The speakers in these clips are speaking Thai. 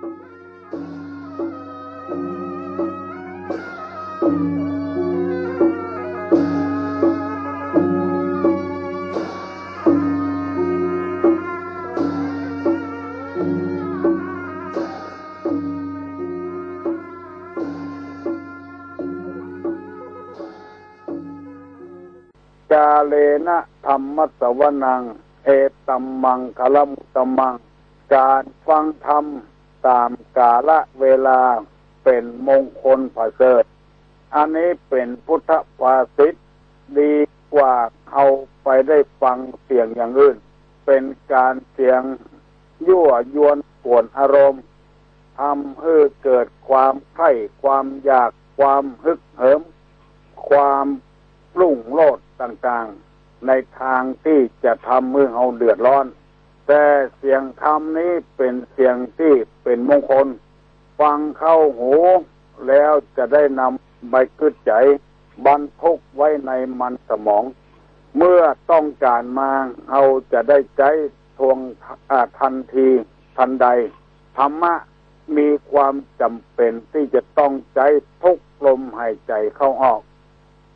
จาเลนะธรรมสวนังเอตัมมังคลมุตตมังการฟังธรรมตามกาลเวลาเป็นมงคลประเสริฐอันนี้เป็นพุทธภาษิตดีกว่าเอาไปได้ฟังเสียงอย่างอื่นเป็นการเสียงยั่วยวนกวนอารมณ์ทำให้เกิดความใคร่ความอยากความฮึกเหิมความปรุ่งโลดต่างๆในทางที่จะทำให้เราเดือดร้อนแต่เสียงธรรมนี้เป็นเสียงที่เป็นมงคลฟังเข้าหูแล้วจะได้นำไปกึศใจบรรทุกไว้ในมันสมองเมื่อต้องการมาเราจะได้ใจทวงทันทีทันใดธรรมะมีความจำเป็นที่จะต้องใจทุกลมหายใจเข้าออก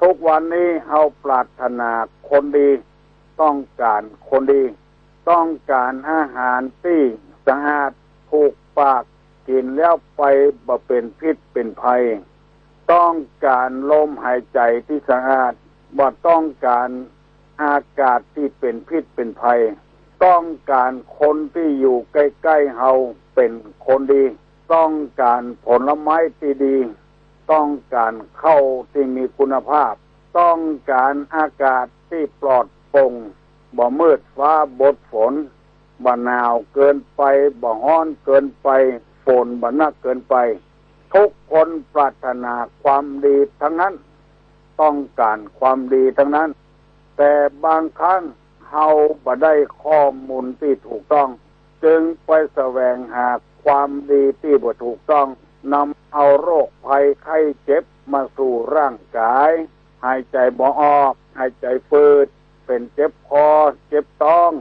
ทุกวันนี้เราปรารถนาคนดีต้องการคนดีต้องการอาหารที่สะอาดถูกปากกินแล้วไปบ่เป็นพิษเป็นภัยต้องการลมหายใจที่สะอาดบ่ต้องการอากาศที่เป็นพิษเป็นภัยต้องการคนที่อยู่ใกล้ๆเราเป็นคนดีต้องการผลไม้ที่ดีต้องการข้าวที่มีคุณภาพต้องการอากาศที่ปลอดโปร่งบ่มืดฟ้าบดฝนบ่หนาวเกินไปบ่ร้อนเกินไปฝนบ่หนักเกินไปทุกคนปรารถนาความดีทั้งนั้นต้องการความดีทั้งนั้นแต่บางครั้งเราบ่ได้ข้อมูลที่ถูกต้องจึงไปแสวงหาความดีที่บ่ถูกต้องนำเอาโรคภัยไข้เจ็บมาสู่ร่างกายหายใจบ่ออกหายใจฝืดเป็นเจ็บคอเจ็บท้อง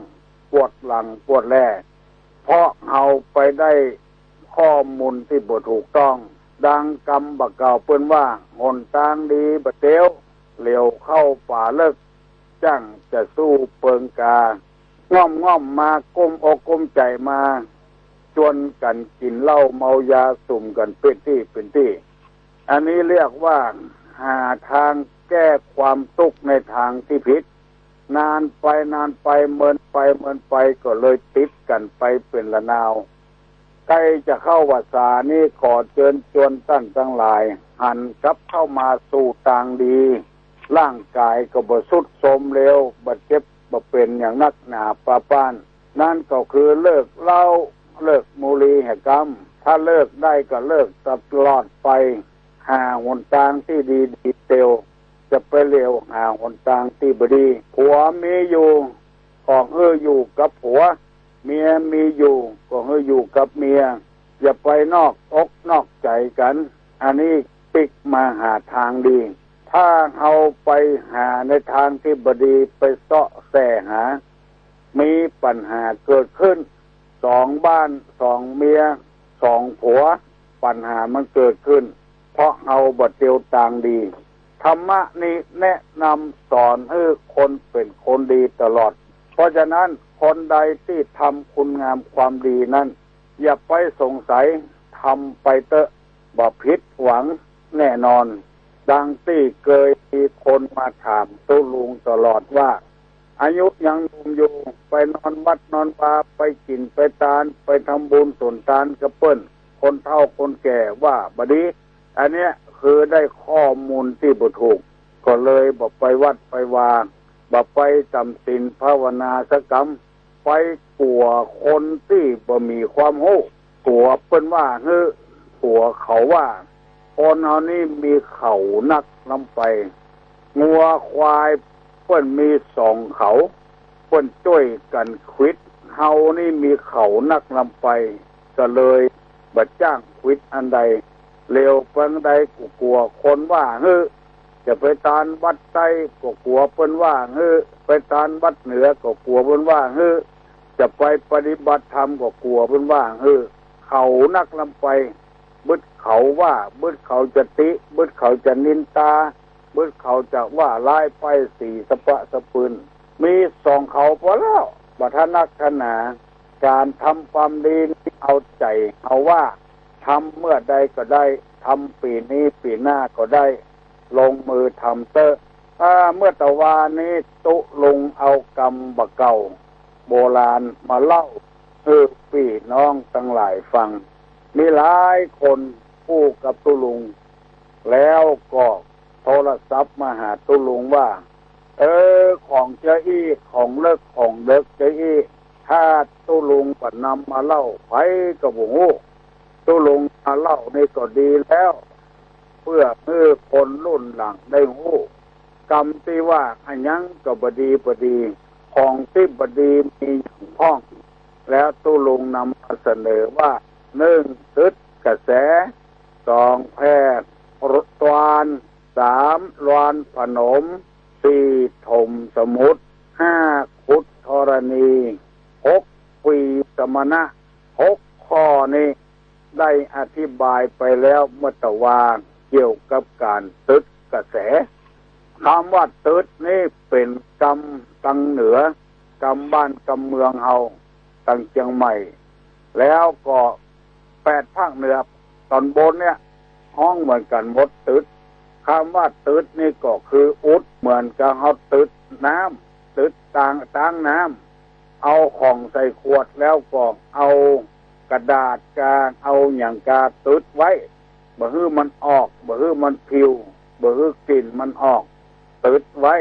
ปวดหลังปวดแล่เพราะเอาไปได้ข้อมูลที่บ่ถูกต้องดังกำบักเก่าเปิ้นว่าหนทางดีบ่เตียวเหลียวเข้าป่าเลิกจั่งจะสู้เปิงกาง่อมมาก้มอกก้มใจมาชวนกันกินเหล้าเมายาสุ่มกันเป็นที่อันนี้เรียกว่าหาทางแก้ความทุกข์ในทางที่ผิดนานไปเมินไปก็เลยติดกันไปเป็นละนาวใกล้จะเข้าวาสานี่ขอเชิญชวนท่านทั้งหลายหันกลับเข้ามาสู่ทางดีร่างกายก็บ่ทรุดโทรมเร็วบ่เจ็บบ่เป็นอย่างนักหนาปาป้านนั่นก็คือเลิกเหล้าเลิกบุหรี่ให้กรรมถ้าเลิกได้ก็เลิกตลอดไปหาหนทางที่ดีเตียวจะไปเร็วหาหนทางที่บ่ดีผัวมีอยู่ก็ให้อยู่กับผัวเมียมีอยู่ก็ให้อยู่กับเมียอย่าไปนอกอกนอกใจกันอันนี้ปิกมาหาทางดีถ้าเอาไปหาในทางที่บ่ดีไปเสาะแสหามีปัญหาเกิดขึ้นสองบ้านสองเมียสองผัวปัญหามันเกิดขึ้นเพราะเอาบ่เตียวทางดีธรรมะนี้แนะนำสอนให้คนเป็นคนดีตลอดเพราะฉะนั้นคนใดที่ทำคุณงามความดีนั้นอย่าไปสงสัยทำไปเถอะบ่ผิดหวังแน่นอนดังที่เคยมีคนมาถามตุลุงตลอดว่าอายุยังหนุ่มอยู่ไปนอนวัดนอนวาไปกินไปทานไปทำบุญสุนทานกระเปิ้นคนเฒ่าคนแก่ว่าบดีอันเนี้ยคือได้ข้อมูลที่บ่ถูกก็เลยบ่ไปวัดไปวาบ่ไปจำศีลภาวนาสักกรรมไปกลัวคนที่บ่มีความรู้กลัวเปิ้นว่ากลัวเขาว่าคนเฮานี่มีเขานักลำไปงัวควายเปิ้นมีสองเขาเปิ้นจ้วยกันควิดเฮานี่มีเขานักลำไปก็เลยบ่จ้างควิดอันใดเร็วเปิ้นใดก็กลัวคนว่าจะไปตานวัดใต้ก็กลัวเปิ้นว่าไปตานวัดเหนือก็กลัวเปิ้นว่าจะไปปฏิบัติธรรมก็กลัวเปิ้นว่า เขานักลำไปบึดเขาว่าบึดเขาจะติบึดเขาจะนินตาบึดเขาจะว่าลายไปสีสะปะสะปืนมีสองเขาพอแล้วบัทนักขนาการทำความดีเอาใจเอาว่าทำเมื่อใดก็ได้ทำปีนี้ปีหน้าก็ได้ลงมือทำเตอะเมื่อตะวานี้ตุลงเอากรรมบะเก่าโบราณมาเล่าพี่น้องทั้งหลายฟังมีหลายคนพูดกับตุลุงแล้วก็โทรศัพท์มาหาตุลุงว่าของเจ้าอี้ของเลิกของเลิกเจ้าอี้ถ้าตุลุงก็นำมาเล่าไปกับหูตุลุงมาเล่านี่ก็ดีแล้วเพื่อคนรุ่นหลังได้หูกรรมที่ว่าอันยังก็บดีของที่บดีมีอย่างพ้องแล้วตุลุงนำมาเสนอว่า1ตึดกระแส2แพทย์รตวาน3ลวนผนม4ถมสมุทร5ขุดธรณี6ปีสมณะ6ข้อนี้ได้อธิบายไปแล้วเมื่อตะวาเกี่ยวกับการตึดกระแสคำว่าตึดนี่เป็นกรรมตังเหนือกรรมบ้านกรรมเมืองเฮาตังเชียงใหม่แล้วก็8ภาคเหนือตอนบนเนี่ยห้องเหมือนกันหมดตึดคำว่าตึดนี่ก็คืออุดเหมือนกับเฮาตึดน้ำตึดตั้งน้ำเอาของใส่ขวดแล้วก็เอากระดาษกาเอาอย่างกาตึดไว้บ่ฮื้อมันออกบ่ฮื้อมันพิวบ่ฮื้อกลิ่นมันออกตึดไว้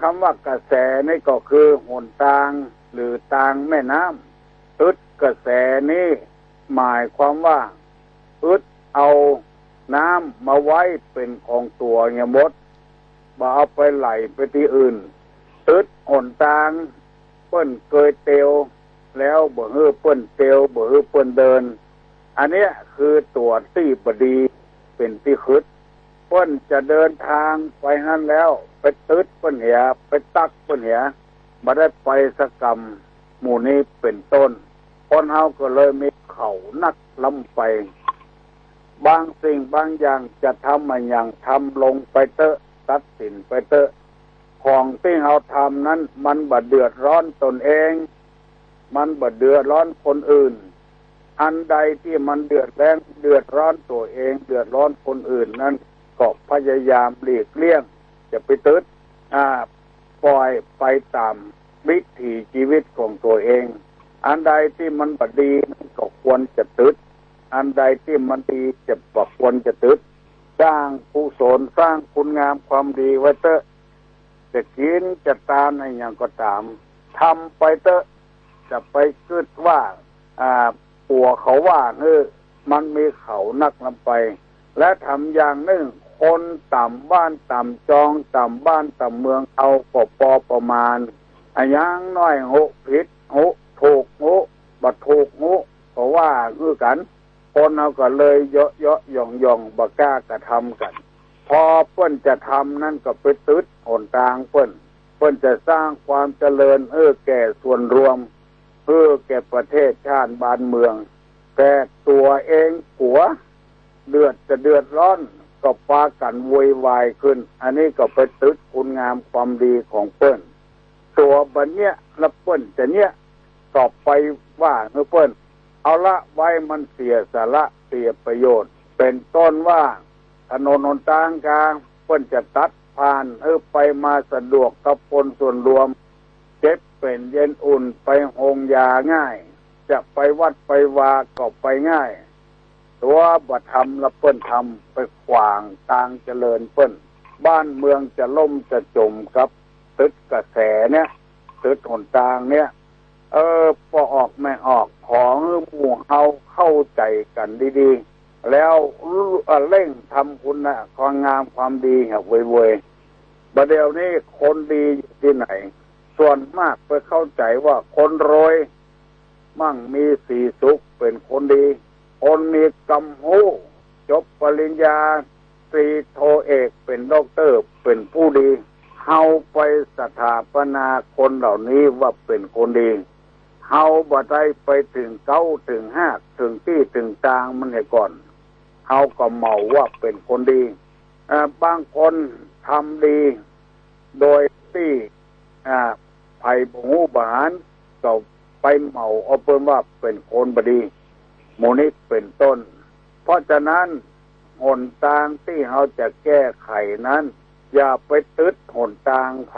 คำว่ากระแสนี่ก็คือหนทางหรือทางแม่น้ำตึดกระแสนี้หมายความว่าอึดเอาน้ำมาไว้เป็นของตัวเนี่ยหมดบ่เอาไปไหลไปที่อื่นตึดหนทางเปิ้นเกยเตียวแล้วบ่ฮื้อเปิ้นเตียวบ่ฮื้อเปิ้นเดินอันเนี้ยคือตัวที่บดีเป็นที่คึดเปิ้นจะเดินทางไปนั่นแล้วไปตึดเปิ้นเหียไปตักเปิ้นเหียบ่ได้ไปสกรรมหมู่นี้เป็นต้นคนเฮาก็เลยมีเขานักล้ำไปบางสิ่งบางอย่างจะทำมาอย่างทำลงไปเตอะตัดสินไปเตอะของที่เฮาทำนั้นมันบ่เดือดร้อนตนเองมันบ่เดือดร้อนคนอื่นอันใดที่มันเดือดร้อนตัวเองเดือดร้อนคนอื่นนั้นก็พยายามหลีกเลี่ยงจะไปตึดปล่อยไปตามวิถีชีวิตของตัวเองอันใดที่มันบดีก็ควรจะตึดอันใดที่มันดีจะควรจะตึดสร้างกุศลสร้างคุณงามความดีไว้เตอะจะกินจะทานอะไรอย่างก็ตามทำไปเตอะจะไปคิดว่าปัวเขาว่ามันมีเขานักลำไปและทำอย่างหนึ่งคนต่ำบ้านต่ำจองต่ำบ้านต่ำเมืองเอาก็พอประมาณอย่างน้อยหุผิดหุถูกหุบ่ถูกหุเพราะว่าคือกันคนเอาก็เลยเยอะย่องบ่กล้ากระทำกันพอเพิ่นจะทำนั่นก็ไปตึดหนทางเพิ่นจะสร้างความเจริญแก่ส่วนรวมแก่ประเทศชาติบ้านเมืองแต่ตัวเองผัวเดือดร้อนก็พากันโวยวายขึ้นอันนี้ก็ไปตึดคุณงามความดีของเพิ่นตัวบัดเนี้ยแล้วเพิ่นจะเนี้ยตอบไปว่าเพิ่นเอาละไว้มันเสียสาระเสียประโยชน์เป็นต้นว่าถนนหนทางกลางเพิ่นจะตัดผ่านไปมาสะดวกกับคนส่วนรวมเจ็บเป็นเย็นอุ่นไปโรงยาง่ายจะไปวัดไปวาก็ไปง่ายตัวบ่ทำแล้วเปิ้นทำไปขวางทางเจริญเปิ้นบ้านเมืองจะล่มจะจมกับตึกกระแสเนี่ยตึกหนทางเนี่ยพอออกไม่ออกของหมู่เฮาเข้าใจกันดีๆแล้วเร่งทำคุณความงามความดีให้เว้ยๆบัดเดี๋ยวนี้คนดีอยู่ที่ไหนส่วนมากไปเข้าใจว่าคนรวยมั่งมีสีสุขเป็นคนดีคนมีกรรมหูจบปริญญาตรีโทเอกเป็นด็อกเตอร์เป็นผู้ดีเฮาไปสถาปนาคนเหล่านี้ว่าเป็นคนดี เฮาบ่ได้ไปถึงเก้าถึงห้าถึงที่ถึงกลางมันให้ก่อนเฮาก็เมาว่าเป็นคนดีบางคนทำดีโดยที่ไผบ่ฮู้บ่หารก็ไปเมาเอาเปิ้นว่าเป็นคนบ่ดีหมู่นี้เป็นต้นเพราะฉะนั้นหนทางที่เฮาจะแก้ไขนั้นอย่าไปตึดหนทางไผ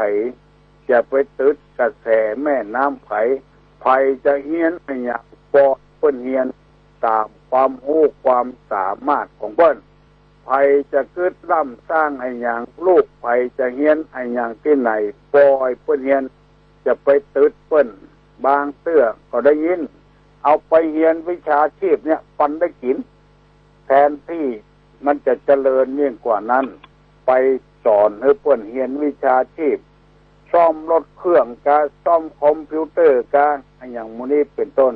อย่าไปตึดกระแสแม่น้ำไผจะเฮียนให้หยังบ่เปิ้นเฮียนตามความรู้ความสามารถของเปิ้นไผจะคิดร่ำสร้างให้หยังลูกไผจะเฮียนให้หยังที่ไหนปล่อยเปิ้นเฮียนจะไปตึดเปิ้นบางเตื้อก็ได้ยินเอาไปเฮียนวิชาชีพเนี่ยปันได้กินแทนที่มันจะเจริญยิ่งกว่านั้นไปสอนให้เปิ้นเฮียนวิชาชีพซ่อมรถเครื่องกาซ่อมคอมพิวเตอร์กาอย่างมูนี้เป็นต้น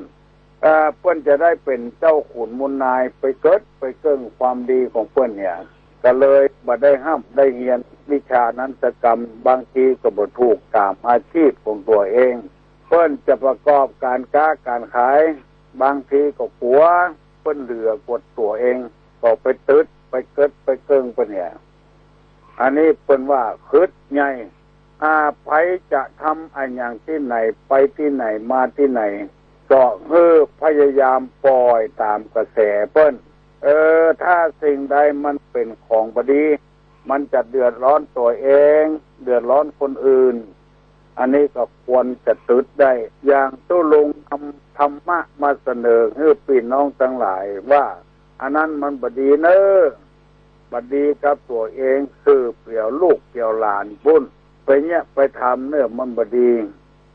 เปิ้นจะได้เป็นเจ้าขุนมูลนายไปเกิดไปเกิ้งความดีของเปิ้นเนี่ยก็เลยบ่ได้ห้ามได้เรียนวิชานั้นตกรรมบางทีก็บ่ถูกตามอาชีพของตัวเองเปิ้นจะประกอบการค้าการขายบางทีก็กลัวเปิ้นเหลือกดตัวเองก็ไปตึดไปเกิดไปเกิ้งเปิ้นเนี่ยอันนี้เปิ้นว่าคิดใหญ่ไผจะทำอันอย่างที่ไหนไปที่ไหนมาที่ไหนก็พยายามปล่อยตามกระแสเปิ้นถ้าสิ่งใดมันเป็นของบดีมันจะเดือดร้อนตัวเองเดือดร้อนคนอื่นอันนี้ก็ควรจะตึดได้อย่างตู้ลุงทำธรรมะมาเสนอให้พี่น้องทั้งหลายว่าอันนั้นมันบดีเนอบดีกับตัวเองคือเปลี่ยวลูกเปลี่ยวหลานบุญไปเนี่ยไปทำเนื้อมันบดี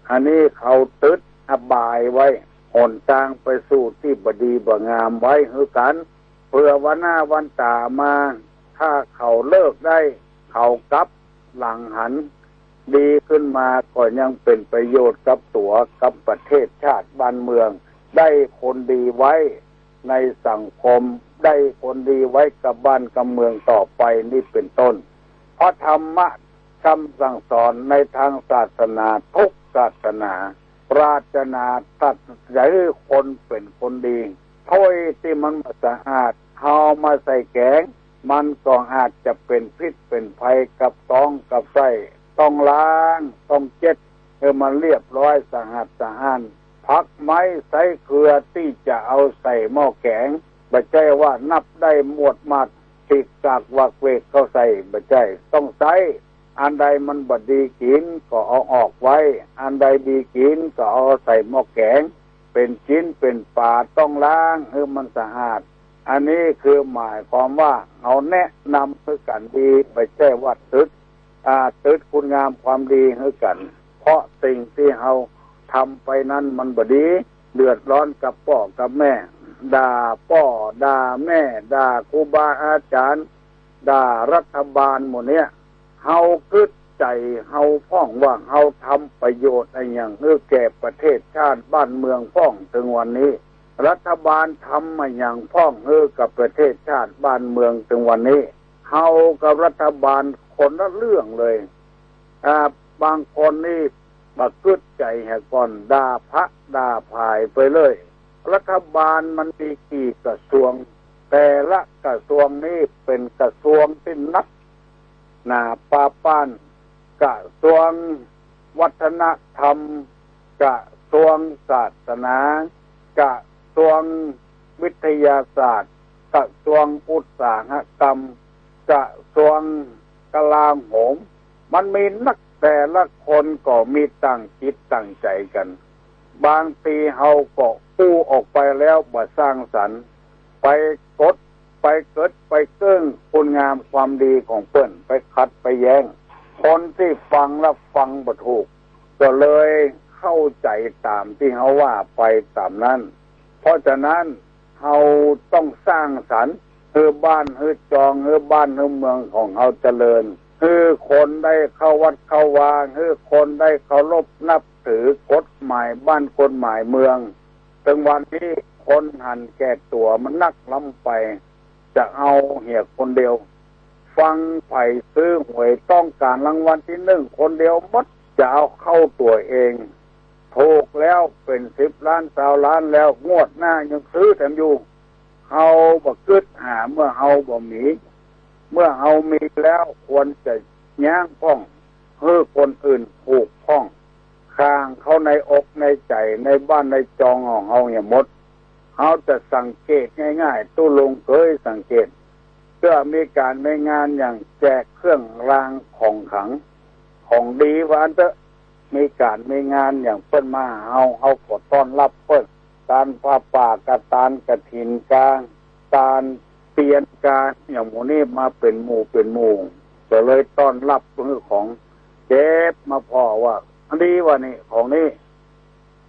อันนี้เขาตึดอบายไว้หนทางไปสู่ที่บดีบ่งามไว้คือกันเพื่อวันหน้าวันตามาถ้าเขาเลิกได้เขากลับหลังหันดีขึ้นมาก็ยังเป็นประโยชน์กับตัวกับประเทศชาติบ้านเมืองได้คนดีไว้ในสังคมได้คนดีไว้กับบ้านกับเมืองต่อไปนี่เป็นต้นเพราะธรรมะคำสั่งสอนในทางศาสนาทุกศาสนาปรารถนาตัดใจคนเป็นคนดีถ้วยที่มันสะอาดเอามาใส่แกงมันก็อาจจะเป็นพิษเป็นภัยกับท้องกับไส้ต้องล้างต้องเช็ดให้มันเรียบร้อยสะอาดสะอ้านพักไม้ใส่เกลือที่จะเอาใส่หม้อแกงไม่ใช่ว่านับได้หมวดมัดติดกากวักเวกเข้าใส่ไม่ใช่ต้องใส่อันใดมันบดีกินก็เอาออกไว้อันใดดีกินก็เอาใส่หม้อแกงเป็นชิ้นเป็นฝาต้องล้างให้มันสะอาดอันนี้คือหมายความว่าเอาแนะนำให้กันดีไม่ใช่ว่าตึดคุณงามความดีให้กันเพราะสิ่งที่เราทำไปนั้นมันบดีเดือดร้อนกับพ่อกับแม่ด่าพ่อด่าแม่ด่าครูบาอาจารย์ด่ารัฐบาลหมดเนี้ยเฮาคิดใจเฮาพ้องว่าเฮาทำประโยชน์อะไรอย่างแก่ประเทศชาติบ้านเมืองพ้องถึงวันนี้รัฐบาลทำมาอย่างพ้องกับประเทศชาติบ้านเมืองถึงวันนี้เฮากับรัฐบาลคนละเรื่องเลยบางคนนี่บักกึดใจแหกก่อนด่าพระด่าผายไปเลยรัฐบาลมันมีกี่กระทรวงแต่ละกระทรวงนี้เป็นกระทรวงที่นักหนาปาป้านกระทรวงวัฒนธรรมกระทรวงศาสนากระทรวงวิทยาศาสตร์กระทรวงอุตสาหกรรมกระทรวงกลาโหมมันมีนักแต่ละคนก็มีตั้งจิตตั้งใจกันบางทีเฮาก็กู้ออกไปแล้วบ่สร้างสรรค์ไปกดไปเกิดไปเกิ้งคุณงามความดีของเปิ้นไปขัดไปแย้งคนที่ฟังแล้วฟังบ่ถูกก็เลยเข้าใจตามที่เฮาว่าไปตามนั้นเพราะฉะนั้นเฮาต้องสร้างสรรค์บ้านจองบ้านเมืองของเฮาเจริญคนได้เข้าวัดเข้าวาคนได้เคารพนับถือกฎหมายบ้านกฎหมายเมืองถึงวันนี้คนหันแก่ตัวมันนักล้ำไปจะเอาเหี่ยคนเดียวฟังไผ่ซื้อหวยต้องการรางวัลที่1คนเดียวหมดจะเอาเข้าตัวเอง ถูกแล้วเป็น10 ล้าน20 ล้านแล้วงวดหน้ายังซื้อแถมอยู่เฮาบ่กึดหาเมื่อเฮาบ่มีเมื่อเฮามีแล้วควรจะย่างป้องให้คนอื่นผูกพ้องข้างเขาในอกในใจในบ้านในจองของเฮาเนี่ยหมดเฮาจะสังเกตง่ายๆตู้ลงเคยสังเกตเพื่อมีการในงานอย่างแจกเครื่องรางของขลังของดีว่าอันเถอะมีการมีงานอย่างเปิ้นมาเฮาก็ต้อนรับเปิ้นการผ้าป่ากระตานกฐินกลางการเปลี่ยนการอย่างหมู่นี้มาเป็นหมู่ก็เลยต้อนรับเรื่องของเจ็บมาพอว่าอันนี้ว่านี่ของนี้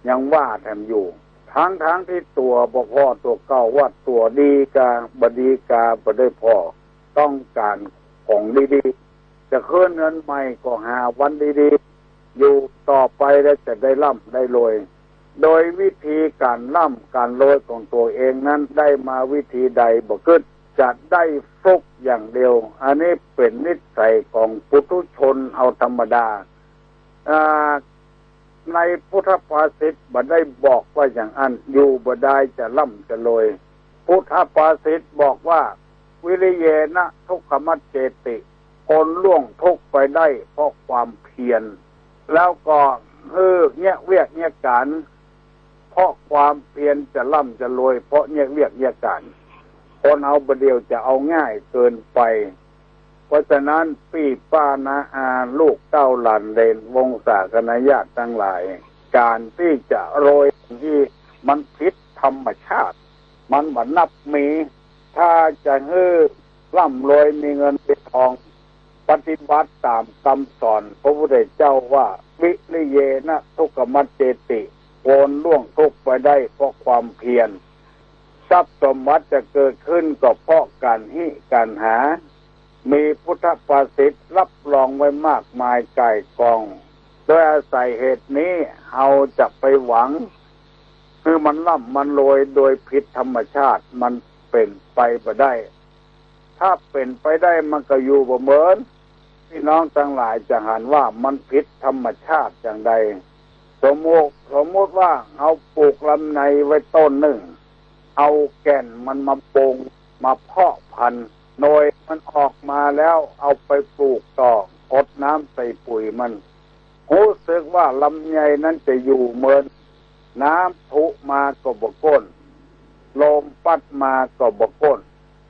ยังว่าแถมอยู่ทั้งที่ตัวบ่พอตัวเก่าว่าตัวดีกาบดีกาบ่ได้พอต้องการของดีๆจะคืนเงินใหม่ก็หาวันดีๆอยู่ต่อไปแล้วจะได้ร่ำได้รวยโดยวิธีการร่ำการรวยของตัวเองนั้นได้มาวิธีใดบ่เกิดจะได้ฟุกอย่างเดียวอันนี้เป็นนิสัยของปุถุชนเอาธรรมดาในพุทธภาษิตบ่ได้บอกว่าอย่างอันอยู่บ่ได้จะร่ำจะรวยพุทธภาษิตบอกว่าวิริเยนะทุกขมัจเจติคนล่วงทุกข์ไปได้เพราะความเพียรแล้วก็เนี่ยเวียกเนี่ยการเพราะความเพียรจะร่ำจะรวยเพราะเนี่ยเวียกเนี่ยการคนเอาประเดี๋ยวจะเอาง่ายเกินไปเพราะฉะนั้นพี่ป้านาอาลูกเต้าหลานเลนวงศาคณะญาติทั้งหลายการที่จะโรยที่มันผิดธรรมชาติมันเหมือนนับมีถ้าจะร่ำรวยมีเงินมีทองปฏิบัติตามคำสอนพระพุทธเจ้าว่าวิริเยนะทุกขมัจเจติคนล่วงทุกข์ไปได้เพราะความเพียรทรัพย์สมบัติจะเกิดขึ้นก็เพราะการหามีพุทธภาษิตรับรองไว้มากมายก่ายกองโดยอาศัยเหตุนี้เราจะไปหวังคือมันร่ำมันรวยโดยผิดธรรมชาติมันเป็นไปบ่ได้ถ้าเป็นไปได้มันก็อยู่บ่เหมือนพี่น้องทั้งหลายจะหันว่ามันผิดธรรมชาติอย่างใดสมมติว่าเอาปลูกลำไยไว้ต้นหนึ่งเอาแก่นมันมาปลูกมาเพาะพันธุ์โดยมันออกมาแล้วเอาไปปลูกต่ออดน้ำใส่ปุ๋ยมันรู้สึกว่าลำไยนั้นจะอยู่เหมือนน้ำพุมาก็บ่ก้นลมพัดมาก็บ่ก้น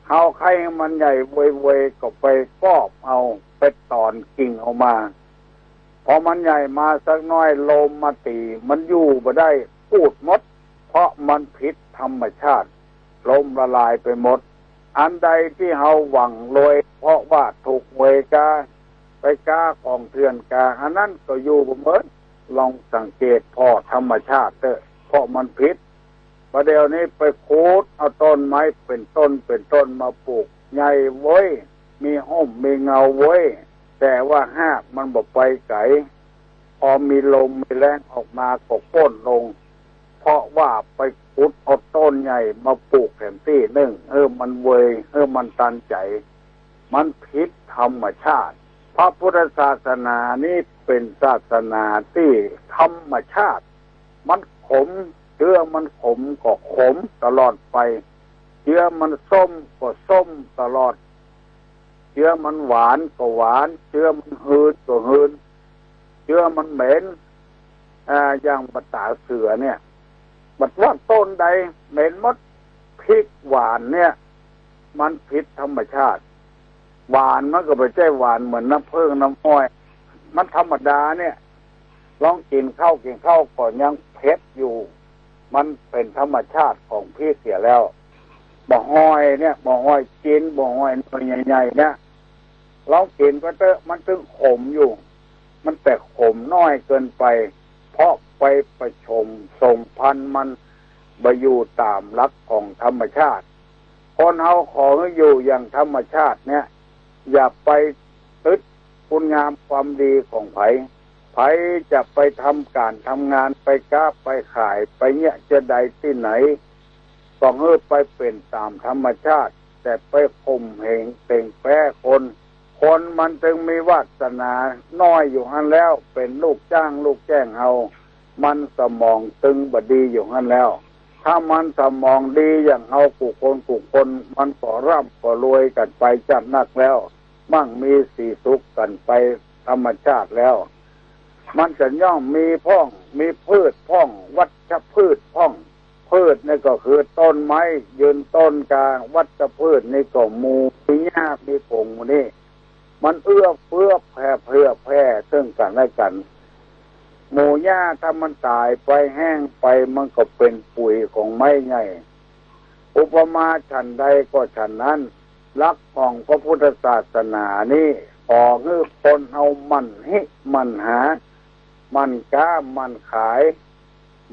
เอาไข่มันใหญ่เวยๆก็ไปกอบเอาไปตอนกิ่งออกมาพอมันใหญ่มาสักน้อยลมมาตีมันอยู่บ่ได้พูดหมดเพราะมันผิดธรรมชาติลมละลายไปหมดอันใดที่เฮาหวังรวยเพราะว่าถูกเวกาไปกาของเถื่อนกาอันนั้นก็อยู่บ่เหมือนลองสังเกตพอธรรมชาติเถอะเพราะมันผิดประเดี๋ยวนี้ไปคูดเอาต้นไม้เป็นต้นมาปลูกใหญ่เว้ยมีห่มมีเงาเว้ยแต่ว่าหากมันบ่ไปไกลพอมีลมมีแรงออกมาก็โค่นลงเพราะว่าไปขุดเอาต้นใหญ่มาปลูกแถมที่นึงมันเวยมันตันใจมันผิดธรรมชาติพระพุทธศาสนานี้เป็นศาสนาที่ธรรมชาติมันขมเชื้อมันขมก็ขมตลอดไปเชื้อมันส้มก็ส้มตลอดเชื้อมันหวานก็หวานเชื้อมันหืนก็หืนเชื้อมันเหม็นอย่างบัตตาเสือเนี่ยบัดว่าต้นใดเหม็นมดพริกหวานเนี่ยมันผิดธรรมชาติหวานมันก็ไม่ใช่หวานเหมือนน้ำผึ้งน้ำอ้อยมันธรรมดาเนี่ยลองกินข้าวก่อนยังเผ็ดอยู่มันเป็นธรรมชาติของพริกเสียแล้วบ่ห้อยเนี่ยบ่ห้อยกินบ่ห้อยตัวใหญ่ๆเนี่ยลองกินก็เถอะมันถึงขมอยู่มันแต่ขมน้อยเกินไปเพราะไปประชมส่งพันธุ์มันไปอยู่ตามหลักของธรรมชาติคนเฮาขอให้อยู่อย่างธรรมชาติเนี่ยอย่าไปตึดคุณงามความดีของไผจะไปทำการทำงานไปค้าไปขายไปเนี่ยจะใดที่ไหนต้องไปเป็นตามธรรมชาติแต่ไปข่มเหงเต่งแพ้คนมันจึงมีวาสนาน้อยอยู่หันแล้วเป็นลูกจ้างลูกแจ้งเฮา มันสมองตึงบดีอยู่งั้นแล้วถ้ามันสมองดีอย่างเอากุคนมันก็ร่ำก็รวยกันไปจัดนักแล้วมั่งมีสีสุขกันไปธรรมชาติแล้วมันจะย่อมมีพ่องมีพืชพ่องวัชพืชพ่องพืชนี่ก็คือต้นไม้ยืนต้นกลางวัชพืชนี่ก็หมู่มีหญ้ามีผงหมู่นี่มันเอื้อเฟื้อแผ่ซึ่งกันและกันหมู่หญ้าถ้ามันตายไปแห้งไปมันก็เป็นปุ๋ยของไม้ใหญ่อุปมาฉันใดก็ฉันนั้นลักของพระพุทธศาสนานี่ออกคือคนเอามันให้มันหามันก้ามันขาย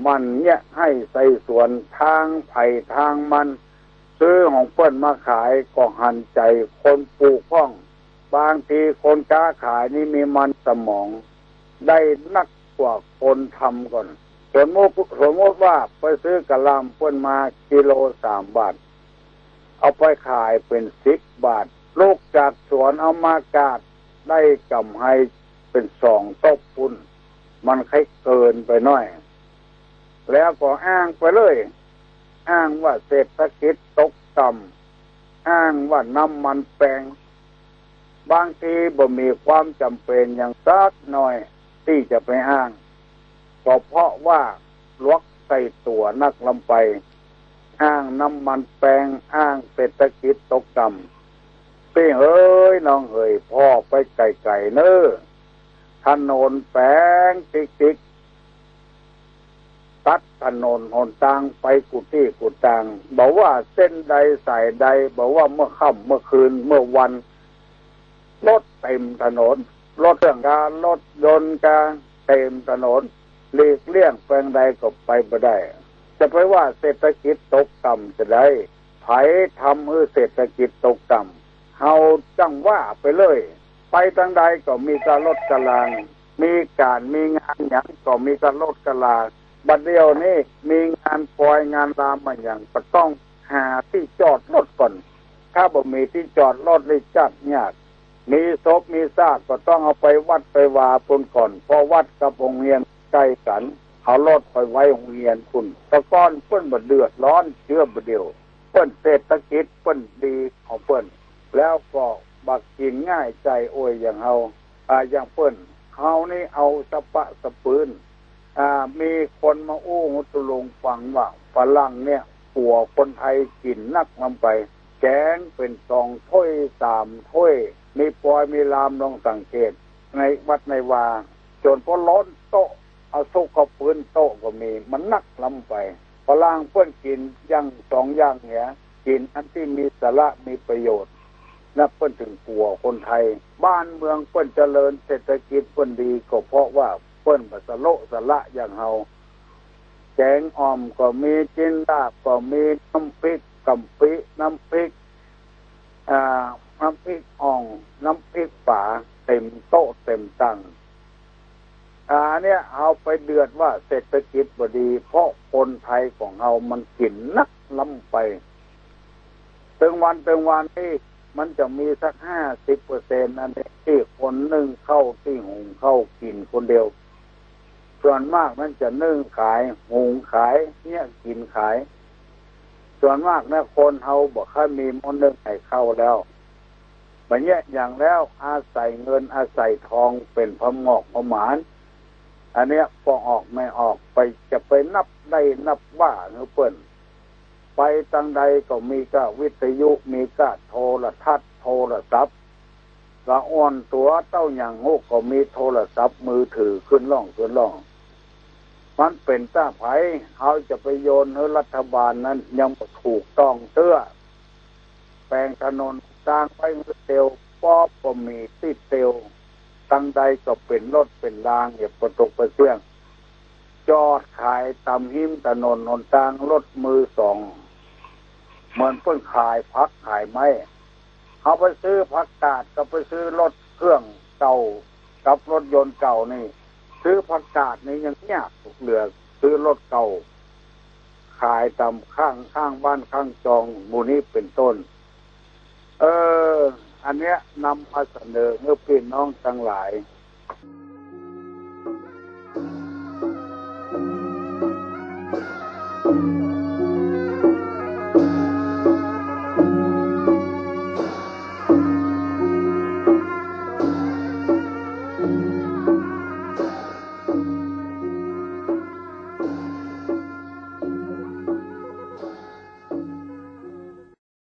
มันเนี่ยให้ใส่ส่วนทางไผ่ทางมันซื้อของเปิ้นมาขายก็หันใจคนปลูกพ้องบางทีคนค้าขายนี่มีมันสมองได้นักกว่าคนทำก่อนสมมติว่าไปซื้อกะหล่ำเปิ้นมากิโล3 บาทเอาไปขายเป็น10 บาทลูกจากสวนเอามากาดได้กำไรเป็น2 ตบปุ้นมันใครเกินไปหน่อยแล้วก็อ้างไปเลยอ้างว่าเศรษฐกิจตกต่ำอ้างว่าน้ำมันแพงบางทีบ่มีความจำเป็นอย่างสักหน่อยที่จะไปอ้างก็เพราะว่าลวกใส่ตัวนักลำไปอ้างน้ำมันแพงอ้างเศรษฐกิจตกต่ำพี่เอ้ยน้องเอ๋ยพ่อไปไกลๆเน้อถนนแปลงติ๊กตัดถนนหนทางไปกุฏิกุฏางบอกว่าเส้นใดสายใดบอกว่าเมื่อค่ำเมื่อคืนเมื่อวันรถเต็มถนนรถเครื่องการรถยนต์การเต็มถนนหลีกเลี่ยงแปลงใดก็ไปไม่ได้จะไปว่าเศรษฐกิจตกต่ำจะได้ไผทำให้เศรษฐกิจตกต่ำเฮาจังว่าไปเลยไปทางใดก็มีการลดกลางมีการมีงานหยังก็มีการลดกลางบัดเดียวนี้มีงานปล่อยงานรามมาอย่างก็ต้องหาที่จอดรถก่อนถ้าบ่มีที่จอดรถเลยจัดยากมีศพมีซากก็ต้องเอาไปวัดไปวาปุ่นก่อนพอวัดกับโรงเรียนใกล้กันเอารถไปไว้โรงเรียนปุ่นตะก้อนเปิ้นบ่เดือดร้อนเชื่อบ่เดียวเปิ้นเศรษฐกิจเปิ้นดีของเปิ้นแล้วก็บักกินง่ายใจโอ้ยอย่างเฮาอย่างเปิ้นเฮานี่เอาสะปะสะปืนมีคนมาอู้หุตุลงฟังว่าฝรั่งเนี่ยปัวคนไทยกินนักนำไปแกงเป็น2 ถ้วย3 ถ้วยมีปอยมีลามลองสังเกตในวัดในวาจนพอล้นโต๊ะเอาซุกกับปืนโต๊ะก็มีมันนักลำไปฝรั่งเพื่อนกินอย่าง2 อย่างเนี่ยกินอันที่มีสาระมีประโยชน์นับเพื่อนถึงปัวคนไทยบ้านเมืองเพื่อนเจริญเศรษฐกิจเพื่อนดีก็เพราะว่าเปิ้นบัสโลสละอย่างเฮาแกงอ่อมก็มีจินดาบก็มีน้ำพริกกำปิน้ำพริกน้ำพริกอ่องน้ำพริกป่าเต็มโต๊ะเต็มตังเนี่ยเอาไปเดือดว่าเศรษฐกิจบ่ดีเพราะคนไทยของเฮามันกินนักล้ำไปถึงวันนี่มันจะมีสัก 50% อันนี้ที่คนนึ่งเข้าที่หุงเข้ากินคนเดียวส่วนมากนั้นจะนึ่งขายหุงขายเนี่ยกินขายส่วนมากนะคนเฮาบอกค่ามีมนนึ่งให้เข้าแล้วแบบนี้อย่างแล้วอาศัยเงินอาศัยทองเป็นพมอกพหมานอันเนี้ยพอออกไม่ออกไปจะไปนับได้นับว่าเงเปิ้นไปทางใดก็มีก็วิทยุมีก็โทรทัศน์โทรศัพท์ละอ่อนตัวเต้าอย่างโง่ก็มีโทรศัพท์มือถือขึ้นล่องมันเป็นต้าไผเขาจะไปโยนให้รัฐบาลนั้นยังถูกต้องเตื้อแปลงถนนสร้างไปเตียวป๊อบก็มีติดเตียวตั้งใดก็เป็นรถเป็นรางอย่าประตกประเสื่องจอดขายตำหิมถนนหนทางรถมือ2เหมือนเพิ่นขายผักขายไม้เขาไปซื้อผักกาดก็ไปซื้อรถเครื่องเก่ากับรถยนต์เก่านี่ซื้อผักกาดนี่ยังยากเหลือซื้อรถเก่าขายตามข้างบ้านข้างจองหมู่นี้เป็นต้นอันเนี้ยนำมาเสนอเมื่อพี่น้องทั้งหลาย